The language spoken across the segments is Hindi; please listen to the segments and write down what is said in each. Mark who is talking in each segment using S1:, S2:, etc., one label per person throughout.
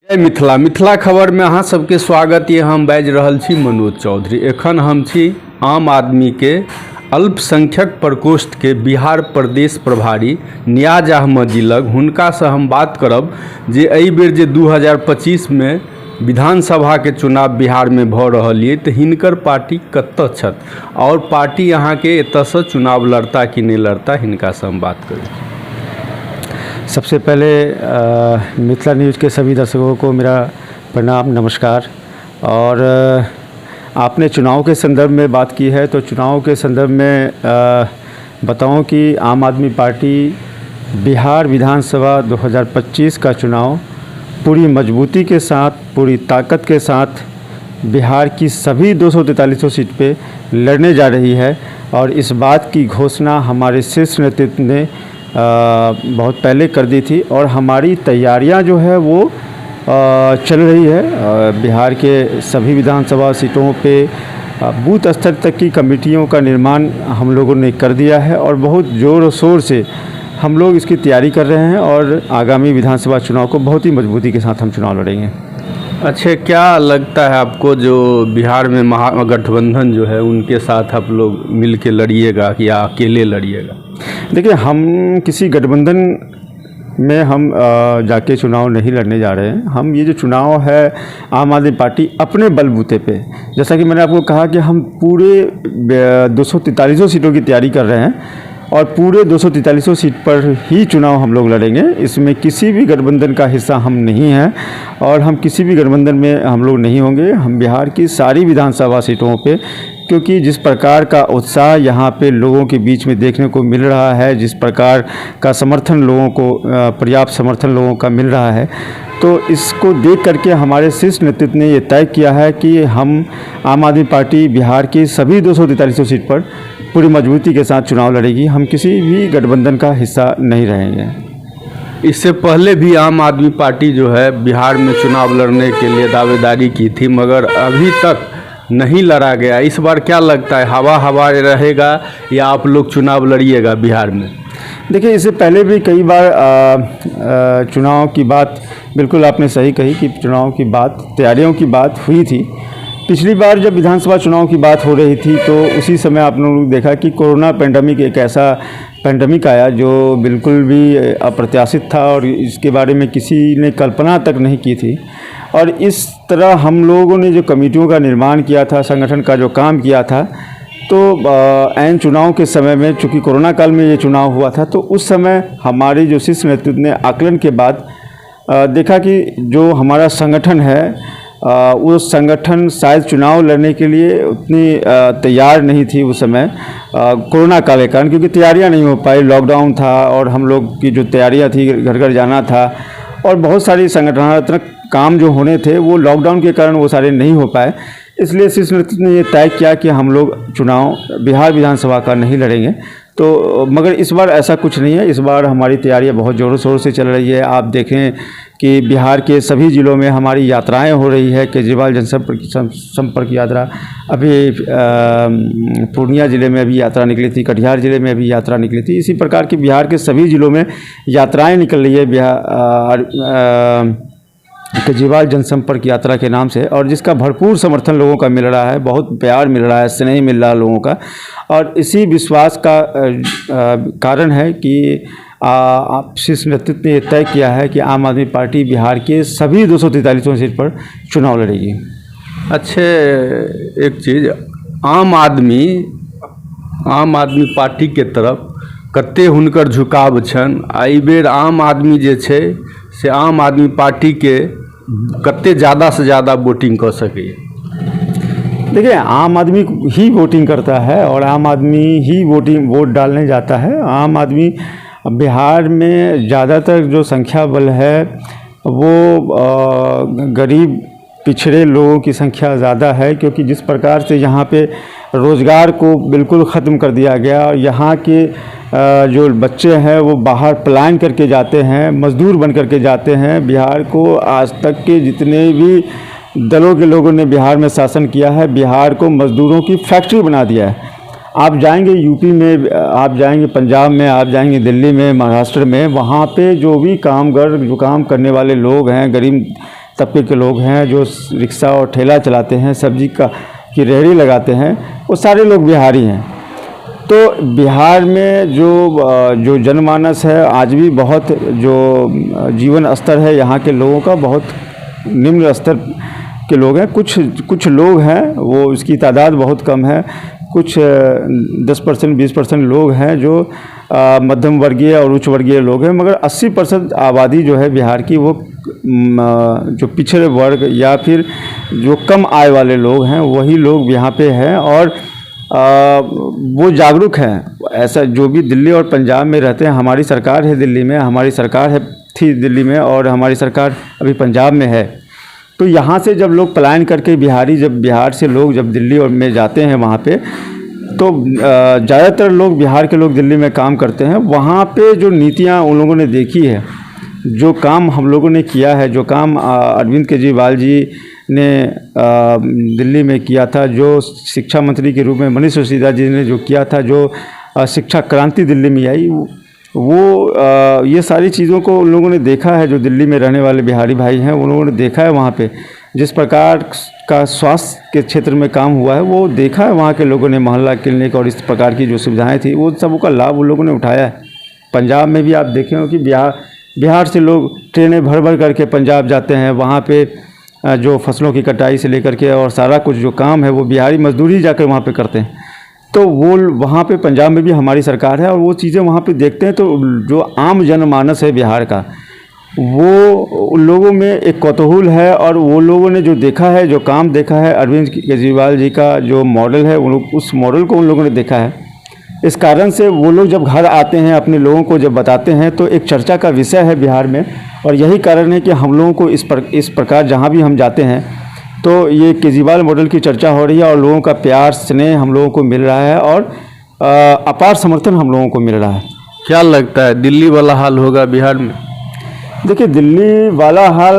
S1: जय मिथिला मिथिला खबर में अहाँ सबके स्वागत ये। हम बाजि रहल छी मनोज चौधरी। एखन हम छी आम आदमी के अल्पसंख्यक प्रकोष्ठ के बिहार प्रदेश प्रभारी नियाज अहमद जी लग। हुनका से हम बात करब जे एहि बेर जे 2025 में विधानसभा के चुनाव बिहार में भ रहल ये तो हिनकर पार्टी कतऽ छथि और पार्टी अहाँ के एतऽ से चुनाव लड़ता कि नहीं लड़ता, हिनका से हम बात करी।
S2: सबसे पहले मिथिला न्यूज़ के सभी दर्शकों को मेरा प्रणाम, नमस्कार। और आपने चुनाव के संदर्भ में बात की है तो चुनाव के संदर्भ में बताऊं कि आम आदमी पार्टी बिहार विधानसभा 2025 का चुनाव पूरी मजबूती के साथ, पूरी ताकत के साथ बिहार की सभी 243 सीट पे लड़ने जा रही है। और इस बात की घोषणा हमारे शीर्ष नेतृत्व ने बहुत पहले कर दी थी और हमारी तैयारियां जो है वो चल रही है। बिहार के सभी विधानसभा सीटों पे बूथ स्तर तक की कमेटियों का निर्माण हम लोगों ने कर दिया है और बहुत ज़ोर और शोर से हम लोग इसकी तैयारी कर रहे हैं और आगामी विधानसभा चुनाव को बहुत ही मजबूती के साथ हम चुनाव लड़ेंगे।
S1: अच्छा, क्या लगता है आपको जो बिहार में महागठबंधन जो है उनके साथ आप लोग मिल के लड़िएगा या अकेले लड़िएगा?
S2: देखिए, हम किसी गठबंधन में हम जाके चुनाव नहीं लड़ने जा रहे हैं। हम ये जो चुनाव है आम आदमी पार्टी अपने बलबूते पे, जैसा कि मैंने आपको कहा कि हम पूरे 243 सीटों की तैयारी कर रहे हैं और पूरे 243 सीट पर ही चुनाव हम लोग लड़ेंगे। इसमें किसी भी गठबंधन का हिस्सा हम नहीं हैं और हम किसी भी गठबंधन में हम लोग नहीं होंगे। हम बिहार की सारी विधानसभा सीटों पे, क्योंकि जिस प्रकार का उत्साह यहाँ पे लोगों के बीच में देखने को मिल रहा है, जिस प्रकार का समर्थन लोगों को, पर्याप्त समर्थन लोगों का मिल रहा है, तो इसको देख करके हमारे शीर्ष नेतृत्व ने ये तय किया है कि हम आम आदमी पार्टी बिहार की सभी 243 सीट पर पूरी मजबूती के साथ चुनाव लड़ेगी। हम किसी भी गठबंधन का हिस्सा नहीं रहेंगे।
S1: इससे पहले भी आम आदमी पार्टी जो है बिहार में चुनाव लड़ने के लिए दावेदारी की थी, मगर अभी तक नहीं लड़ा गया। इस बार क्या लगता है, हवा रहेगा या आप लोग चुनाव लड़िएगा बिहार में?
S2: देखिए, इससे पहले भी कई बार चुनाव की बात, बिल्कुल आपने सही कही कि चुनाव की बात, तैयारियों की बात हुई थी। पिछली बार जब विधानसभा चुनाव की बात हो रही थी तो उसी समय आप लोगों ने देखा कि कोरोना पैंडमिक एक ऐसा पैंडमिक आया जो बिल्कुल भी अप्रत्याशित था और इसके बारे में किसी ने कल्पना तक नहीं की थी। और इस तरह हम लोगों ने जो कमेटियों का निर्माण किया था, संगठन का जो काम किया था, तो ऐन चुनाव के समय में, चूँकि कोरोना काल में ये चुनाव हुआ था, तो उस समय हमारे जो शीर्ष नेतृत्व ने आकलन के बाद देखा कि जो हमारा संगठन है वो संगठन शायद चुनाव लड़ने के लिए उतनी तैयार नहीं थी उस समय कोरोना काल के कारण, क्योंकि तैयारियां नहीं हो पाई। लॉकडाउन था और हम लोग की जो तैयारियां थी, घर घर जाना था और बहुत सारी संगठनात्मक काम जो होने थे वो लॉकडाउन के कारण वो सारे नहीं हो पाए। इसलिए शीर्ष नेतृत्व ने ये तय किया कि हम लोग चुनाव बिहार विधानसभा का नहीं लड़ेंगे। तो मगर इस बार ऐसा कुछ नहीं है। इस बार हमारी तैयारियां बहुत ज़ोरों शोरों से चल रही है। आप देखें कि बिहार के सभी ज़िलों में हमारी यात्राएं हो रही है। केजरीवाल जनसंपर्क यात्रा अभी पूर्णिया ज़िले में अभी यात्रा निकली थी, कटिहार ज़िले में अभी यात्रा निकली थी। इसी प्रकार की बिहार के सभी ज़िलों में यात्राएं निकल रही है केजरीवाल जनसंपर्क यात्रा के नाम से, और जिसका भरपूर समर्थन लोगों का मिल रहा है, बहुत प्यार मिल रहा है, स्नेह मिल रहा है लोगों का। और इसी विश्वास का कारण है कि आप शीर्ष नेतृत्व ने ये तय किया है कि आम आदमी पार्टी बिहार के सभी 243 सीट पर चुनाव लड़ेगी।
S1: अच्छे, एक चीज़, आम आदमी पार्टी के तरफ कते हुनकर झुकाव छन। एहि बेर आम आदमी जे छै से आम आदमी पार्टी के कते ज़्यादा से ज़्यादा वोटिंग कर सके?
S2: देखिए, आम आदमी ही वोटिंग करता है और आम आदमी ही वोट डालने जाता है। आम आदमी बिहार में ज़्यादातर जो संख्या बल है वो गरीब पिछड़े लोगों की संख्या ज़्यादा है, क्योंकि जिस प्रकार से यहाँ पे रोज़गार को बिल्कुल ख़त्म कर दिया गया और यहाँ के जो बच्चे हैं वो बाहर पलायन करके जाते हैं, मज़दूर बन करके जाते हैं। बिहार को आज तक के जितने भी दलों के लोगों ने बिहार में शासन किया है, बिहार को मज़दूरों की फैक्ट्री बना दिया है। आप जाएंगे यूपी में, आप जाएंगे पंजाब में, आप जाएंगे दिल्ली में, महाराष्ट्र में, वहाँ पे जो भी कामगार, जो काम करने वाले लोग हैं, गरीब तबके के लोग हैं, जो रिक्शा और ठेला चलाते हैं, सब्जी की रेहड़ी लगाते हैं, वो सारे लोग बिहारी हैं। तो बिहार में जो जनमानस है आज भी बहुत, जो जीवन स्तर है यहाँ के लोगों का बहुत निम्न स्तर के लोग हैं। कुछ लोग हैं, वो इसकी तादाद बहुत कम है, कुछ 10% 20% लोग हैं जो मध्यम वर्गीय और उच्च वर्गीय लोग हैं, मगर 80% आबादी जो है बिहार की वो जो पिछड़े वर्ग या फिर जो कम आय वाले लोग हैं वही लोग यहाँ पे हैं और वो जागरूक हैं। ऐसा जो भी दिल्ली और पंजाब में रहते हैं, हमारी सरकार है दिल्ली में, हमारी सरकार थी दिल्ली में और हमारी सरकार अभी पंजाब में है। तो यहाँ से जब लोग पलायन करके जब बिहार से लोग जब दिल्ली और में जाते हैं वहाँ पे, तो ज़्यादातर लोग बिहार के लोग दिल्ली में काम करते हैं। वहाँ पे जो नीतियाँ उन लोगों ने देखी है, जो काम हम लोगों ने किया है, जो काम अरविंद केजरीवाल जी ने दिल्ली में किया था, जो शिक्षा मंत्री के रूप में मनीष सिसोदिया जी ने जो किया था, जो शिक्षा क्रांति दिल्ली में आई, वो ये सारी चीज़ों को उन लोगों ने देखा है। जो दिल्ली में रहने वाले बिहारी भाई हैं उन लोगों ने देखा है वहाँ पे जिस प्रकार का स्वास्थ्य के क्षेत्र में काम हुआ है, वो देखा है वहाँ के लोगों ने। मोहल्ला क्लिनिक और इस प्रकार की जो सुविधाएं थी वो सबों का लाभ उन लोगों ने उठाया है। पंजाब में भी आप देखे हो कि बिहार से लोग ट्रेनें भर करके पंजाब जाते हैं। वहाँ पे जो फसलों की कटाई से लेकर के और सारा कुछ जो काम है वो बिहारी मजदूर ही जाकर वहाँ पे करते हैं। तो वो वहाँ पे पंजाब में भी हमारी सरकार है और वो चीज़ें वहाँ पे देखते हैं। तो जो आम जनमानस है बिहार का, वो उन लोगों में एक कौतूहल है और वो लोगों ने जो देखा है, जो काम देखा है अरविंद केजरीवाल जी का जो मॉडल है, उस मॉडल को उन लोगों ने देखा है। इस कारण से वो लोग जब घर आते हैं, अपने लोगों को जब बताते हैं, तो एक चर्चा का विषय है बिहार में। और यही कारण है कि हम लोगों को इस प्रकार जहाँ भी हम जाते हैं तो ये केजरीवाल मॉडल की चर्चा हो रही है और लोगों का प्यार स्नेह हम लोगों को मिल रहा है और अपार समर्थन हम लोगों को मिल रहा है।
S1: क्या लगता है दिल्ली वाला हाल होगा बिहार में?
S2: देखिए, दिल्ली वाला हाल,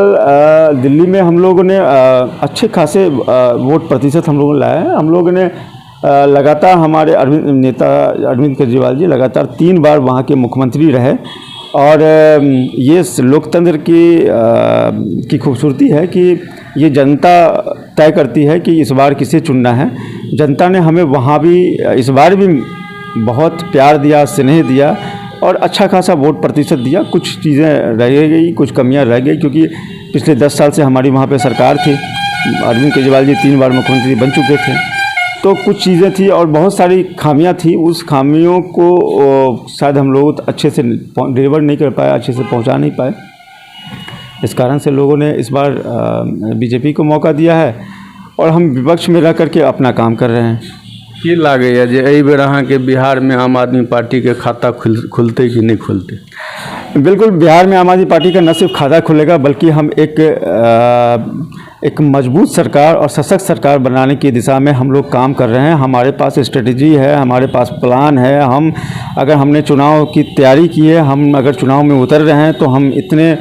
S2: दिल्ली में हम लोगों ने अच्छे खासे वोट प्रतिशत हम लोगों ने लाया है। हम लोगों ने लगातार, हमारे अरविंद केजरीवाल जी लगातार 3 बार वहाँ के मुख्यमंत्री रहे और ये लोकतंत्र की खूबसूरती है कि ये जनता तय करती है कि इस बार किसे चुनना है। जनता ने हमें वहाँ भी इस बार भी बहुत प्यार दिया, स्नेह दिया और अच्छा खासा वोट प्रतिशत दिया। कुछ चीज़ें रह गई, कुछ कमियां रह गई, क्योंकि पिछले 10 साल से हमारी वहाँ पे सरकार थी। अरविंद केजरीवाल जी 3 बार मुख्यमंत्री बन चुके थे, तो कुछ चीज़ें थी और बहुत सारी खामियां थी। उस खामियों को शायद हम लोग अच्छे से डिलीवर नहीं कर पाए, अच्छे से पहुँचा नहीं पाए। इस कारण से लोगों ने इस बार बीजेपी को मौका दिया है और हम विपक्ष में रह करके अपना काम कर रहे हैं।
S1: की लागैए जे एहि बेर अहाँके बिहार में आम आदमी पार्टी के खाता खुलते कि नहीं खुलते?
S2: बिल्कुल, बिहार में आम आदमी पार्टी का न सिर्फ खाता खुलेगा, बल्कि हम एक मजबूत सरकार और सशक्त सरकार बनाने की दिशा में हम लोग काम कर रहे हैं। हमारे पास स्ट्रेटजी है, हमारे पास प्लान है। अगर हमने चुनाव की तैयारी की है, हम अगर चुनाव में उतर रहे हैं, तो हम इतने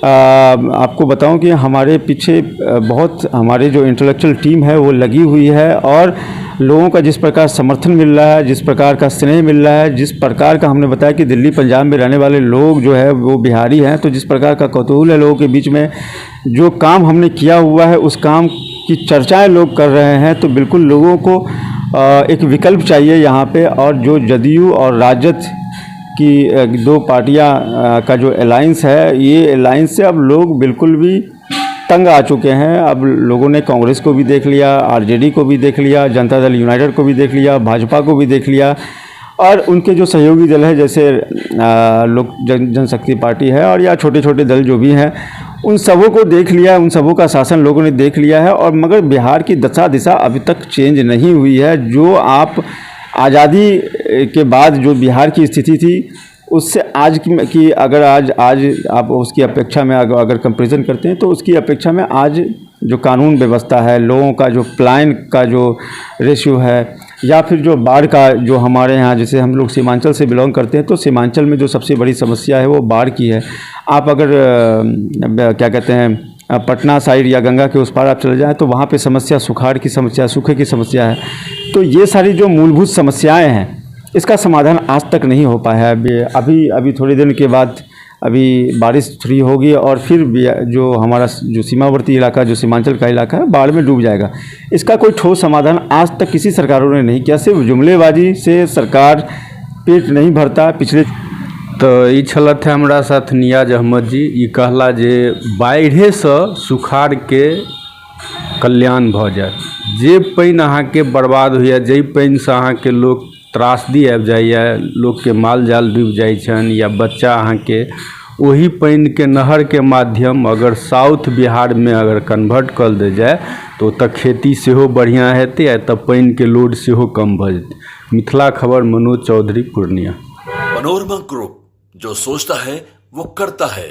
S2: आपको बताऊं कि हमारे पीछे बहुत हमारे जो इंटेलेक्चुअल टीम है वो लगी हुई है और लोगों का जिस प्रकार समर्थन मिल रहा है, जिस प्रकार का स्नेह मिल रहा है, जिस प्रकार का हमने बताया कि दिल्ली पंजाब में रहने वाले लोग जो है वो बिहारी हैं, तो जिस प्रकार का कौतूहल है लोगों के बीच में, जो काम हमने किया हुआ है उस काम की चर्चाएं लोग कर रहे हैं। तो बिल्कुल लोगों को एक विकल्प चाहिए यहाँ पे। और जो जदयू और राजद की 2 पार्टियां का जो अलायंस है, ये अलायंस से अब लोग बिल्कुल भी तंग आ चुके हैं। अब लोगों ने कांग्रेस को भी देख लिया, आरजेडी को भी देख लिया, जनता दल यूनाइटेड को भी देख लिया, भाजपा को भी देख लिया और उनके जो सहयोगी दल है जैसे लोक जनशक्ति पार्टी है और या छोटे छोटे दल जो भी हैं, उन सबों को देख लिया, उन सबों का शासन लोगों ने देख लिया है। और मगर बिहार की दशा दिशा अभी तक चेंज नहीं हुई है। जो आप आज़ादी के बाद जो बिहार की स्थिति थी, उससे आज की अगर आज आप उसकी अपेक्षा में अगर कंपैरिजन करते हैं, तो उसकी अपेक्षा में आज जो कानून व्यवस्था है, लोगों का जो प्लान का जो रेशियो है, या फिर जो बाढ़ का जो हमारे यहाँ, जैसे हम लोग सीमांचल से बिलोंग करते हैं, तो सीमांचल में जो सबसे बड़ी समस्या है वो बाढ़ की है। आप अगर क्या कहते हैं पटना साइड या गंगा के उस पार आप चले जाएँ, तो वहाँ पे समस्या सुखाड़ की समस्या, सूखे की समस्या है। तो ये सारी जो मूलभूत समस्याएं हैं, इसका समाधान आज तक नहीं हो पाया है। अभी थोड़ी दिन के बाद अभी बारिश फ्री होगी और फिर जो हमारा जो सीमावर्ती इलाका, जो सीमांचल का इलाका है, बाढ़ में डूब जाएगा। इसका कोई ठोस समाधान आज तक किसी सरकारों ने नहीं किया। सिर्फ जुमलेबाजी से सरकार पेट नहीं भरता। पिछले
S1: तो ई छलथ है हमरा साथ नियाज अहमद जी। ई कहला जे बाढ़े से सुखाड़ के कल्याण भ जाए। जे पानि अहाँके बर्बाद होइए, जाहि पानि से अहाँके लोक त्रासदी आबि जाइए, लोक के माल जाल डूबि जाइ छनि या बच्चा अहाँके ओही पानि के नहर के माध्यम अगर साउथ बिहार में अगर कन्वर्ट कर दे जाए तो ओतऽ खेती सेहो बढ़िया हेतै, एतऽ पानि के लोड सेहो कम भ जेतै। मिथिला खबर, मनोज चौधरी, पूर्णिया।
S3: मनोरमा ग्रुप, जो सोचता है वो करता है।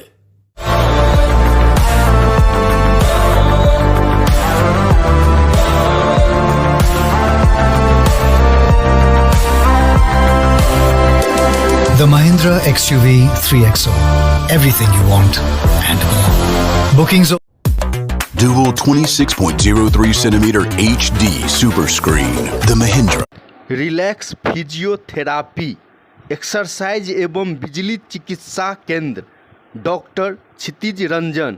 S4: The Mahindra XUV 3XO. Everything you want and more. Bookings.
S3: Dual 26.03 centimeter HD super screen. The Mahindra.
S5: Relax physiotherapy, exercise एवं बिजली चिकित्सा केंद्र, डॉक्टर क्षितिज रंजन।